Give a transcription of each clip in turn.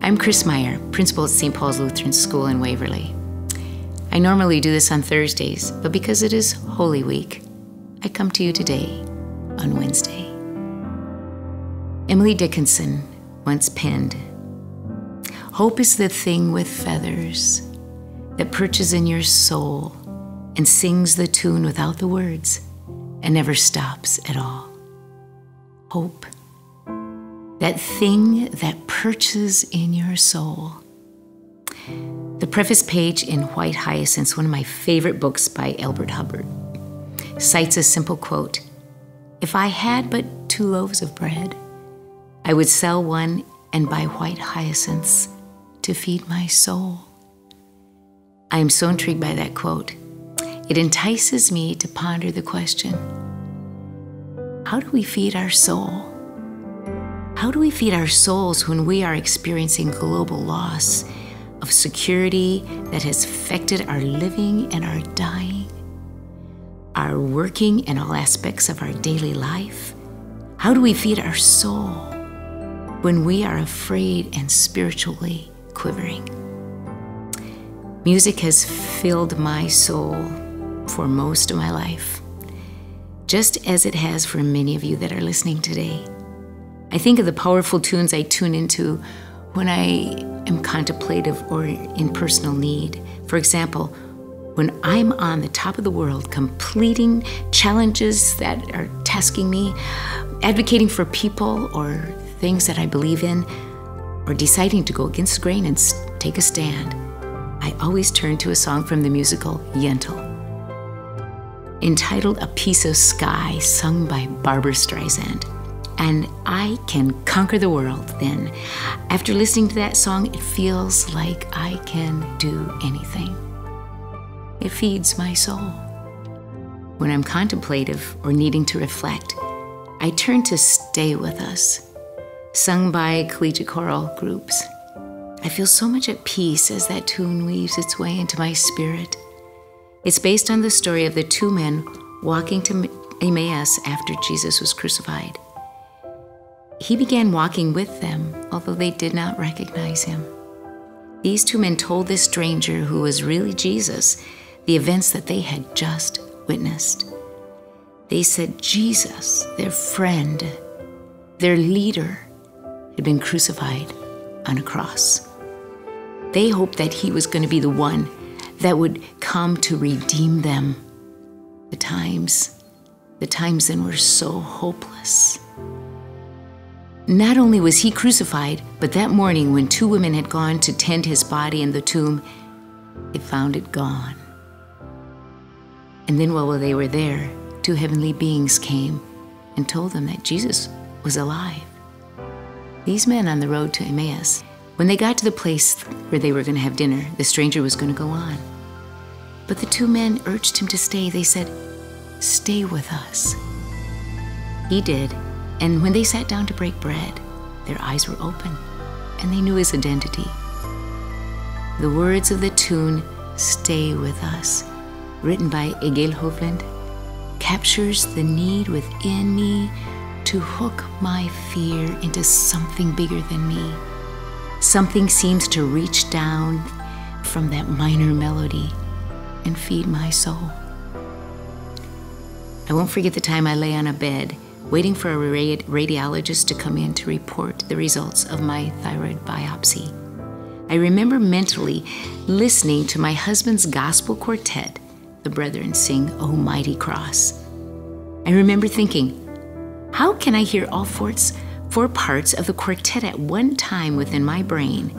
I'm Chris Meyer, principal at St. Paul's Lutheran School in Waverly. I normally do this on Thursdays, but because it is Holy Week, I come to you today on Wednesday. Emily Dickinson once penned, "Hope is the thing with feathers that perches in your soul and sings the tune without the words and never stops at all." Hope. That thing that perches in your soul. The preface page in White Hyacinths, one of my favorite books by Elbert Hubbard, cites a simple quote, "If I had but 2 loaves of bread, I would sell one and buy white hyacinths to feed my soul." I am so intrigued by that quote. It entices me to ponder the question, how do we feed our soul? How do we feed our souls when we are experiencing global loss of security that has affected our living and our dying, our working and all aspects of our daily life? How do we feed our soul when we are afraid and spiritually quivering? Music has filled my soul for most of my life, just as it has for many of you that are listening today. I think of the powerful tunes I tune into when I am contemplative or in personal need. For example, when I'm on the top of the world, completing challenges that are tasking me, advocating for people or things that I believe in, or deciding to go against the grain and take a stand, I always turn to a song from the musical Yentl, entitled "A Piece of Sky," sung by Barbra Streisand. And I can conquer the world then. After listening to that song, it feels like I can do anything. It feeds my soul. When I'm contemplative or needing to reflect, I turn to "Stay With Us," sung by collegiate choral groups. I feel so much at peace as that tune weaves its way into my spirit. It's based on the story of the 2 men walking to Emmaus after Jesus was crucified. He began walking with them, although they did not recognize him. These 2 men told this stranger, who was really Jesus, the events that they had just witnessed. They said Jesus, their friend, their leader, had been crucified on a cross. They hoped that he was going to be the one that would come to redeem them. The times then were so hopeless. Not only was he crucified, but that morning when 2 women had gone to tend his body in the tomb, they found it gone. And then while they were there, 2 heavenly beings came and told them that Jesus was alive. These men on the road to Emmaus, when they got to the place where they were going to have dinner, the stranger was going to go on. But the 2 men urged him to stay. They said, "Stay with us." He did. And when they sat down to break bread, their eyes were open and they knew his identity. The words of the tune, "Stay With Us," written by Egil Hovland, captures the need within me to hook my fear into something bigger than me. Something seems to reach down from that minor melody and feed my soul. I won't forget the time I lay on a bed waiting for a radiologist to come in to report the results of my thyroid biopsy. I remember mentally listening to my husband's gospel quartet, the brethren, sing "O Mighty Cross." I remember thinking, how can I hear all 4 parts of the quartet at one time within my brain,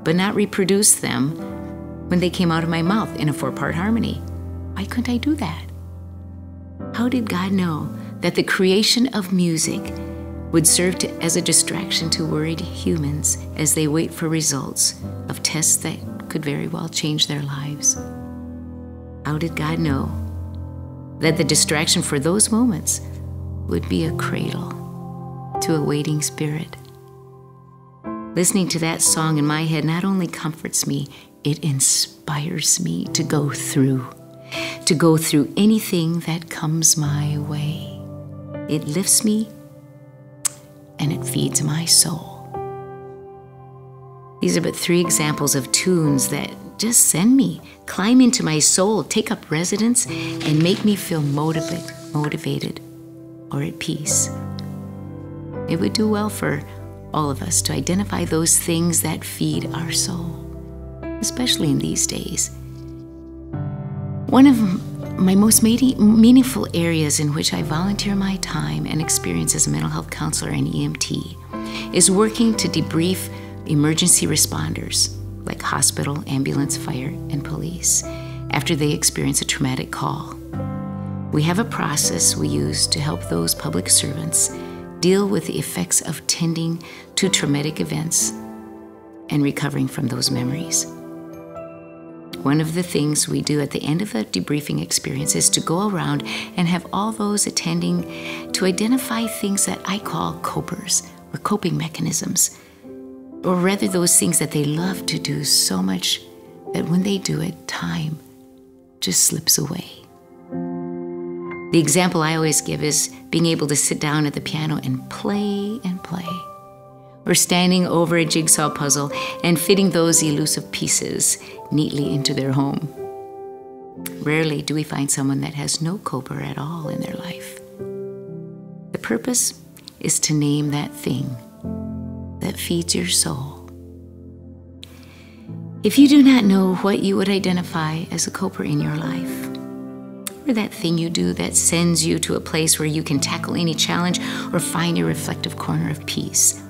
but not reproduce them when they came out of my mouth in a 4-part harmony? Why couldn't I do that? How did God know that the creation of music would serve as a distraction to worried humans as they wait for results of tests that could very well change their lives? How did God know that the distraction for those moments would be a cradle to a waiting spirit? Listening to that song in my head not only comforts me, it inspires me to go through anything that comes my way. It lifts me and it feeds my soul. These are but 3 examples of tunes that just send me, climb into my soul, take up residence, and make me feel motivated or at peace. It would do well for all of us to identify those things that feed our soul, especially in these days. One of my most meaningful areas in which I volunteer my time and experience as a mental health counselor and EMT is working to debrief emergency responders like hospital, ambulance, fire, and police after they experience a traumatic call. We have a process we use to help those public servants deal with the effects of tending to traumatic events and recovering from those memories. One of the things we do at the end of the debriefing experience is to go around and have all those attending to identify things that I call copers, or coping mechanisms, or rather those things that they love to do so much that when they do it, time just slips away. The example I always give is being able to sit down at the piano and play, or standing over a jigsaw puzzle and fitting those elusive pieces neatly into their home. Rarely do we find someone that has no coper at all in their life. The purpose is to name that thing that feeds your soul. If you do not know what you would identify as a coper in your life, or that thing you do that sends you to a place where you can tackle any challenge or find your reflective corner of peace,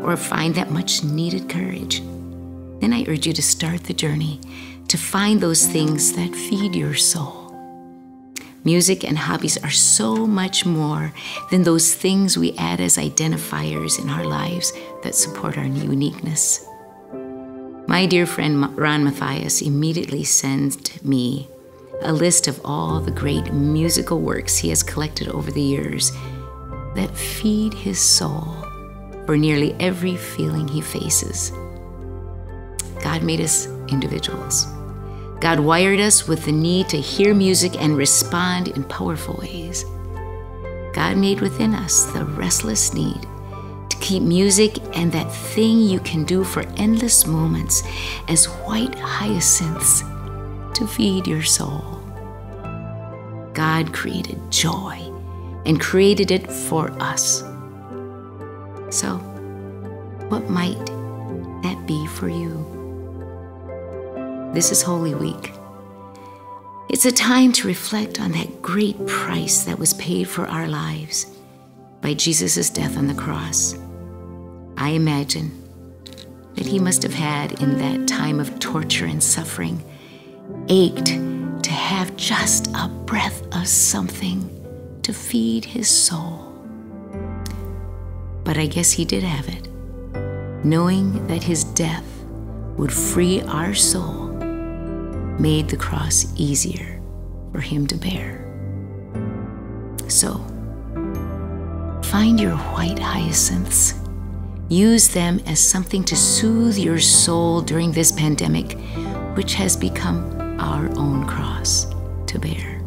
or find that much needed courage, then I urge you to start the journey to find those things that feed your soul. Music and hobbies are so much more than those things we add as identifiers in our lives that support our uniqueness. My dear friend Ron Mathias immediately sent me a list of all the great musical works he has collected over the years that feed his soul for nearly every feeling he faces. God made us individuals. God wired us with the need to hear music and respond in powerful ways. God made within us the restless need to keep music and that thing you can do for endless moments as white hyacinths to feed your soul. God created joy and created it for us. So, what might that be for you? This is Holy Week. It's a time to reflect on that great price that was paid for our lives by Jesus' death on the cross. I imagine that he must have had, in that time of torture and suffering, ached to have just a breath of something to feed his soul. But I guess he did have it, knowing that his death would free our soul, made the cross easier for him to bear. So, find your white hyacinths. Use them as something to soothe your soul during this pandemic, which has become our own cross to bear.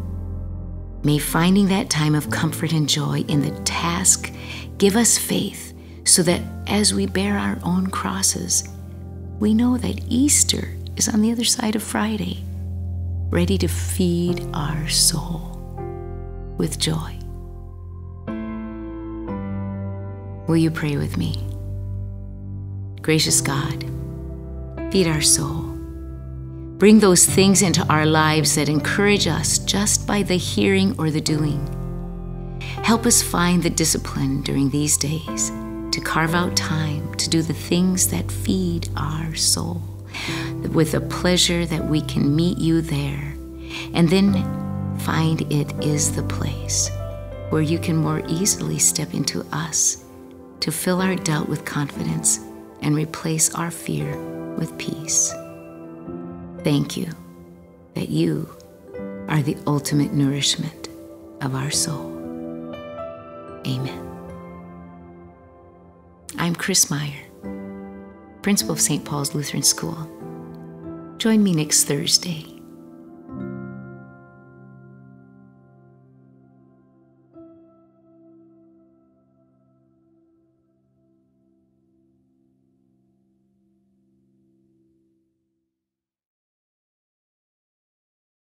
May finding that time of comfort and joy in the task give us faith, so that as we bear our own crosses, we know that Easter is on the other side of Friday, ready to feed our soul with joy. Will you pray with me? Gracious God, feed our soul. Bring those things into our lives that encourage us just by the hearing or the doing. Help us find the discipline during these days to carve out time to do the things that feed our soul, with a pleasure that we can meet you there, and then find it is the place where you can more easily step into us to fill our doubt with confidence and replace our fear with peace. Thank you that you are the ultimate nourishment of our soul. Amen. I'm Chris Meyer, principal of St. Paul's Lutheran School. Join me next Thursday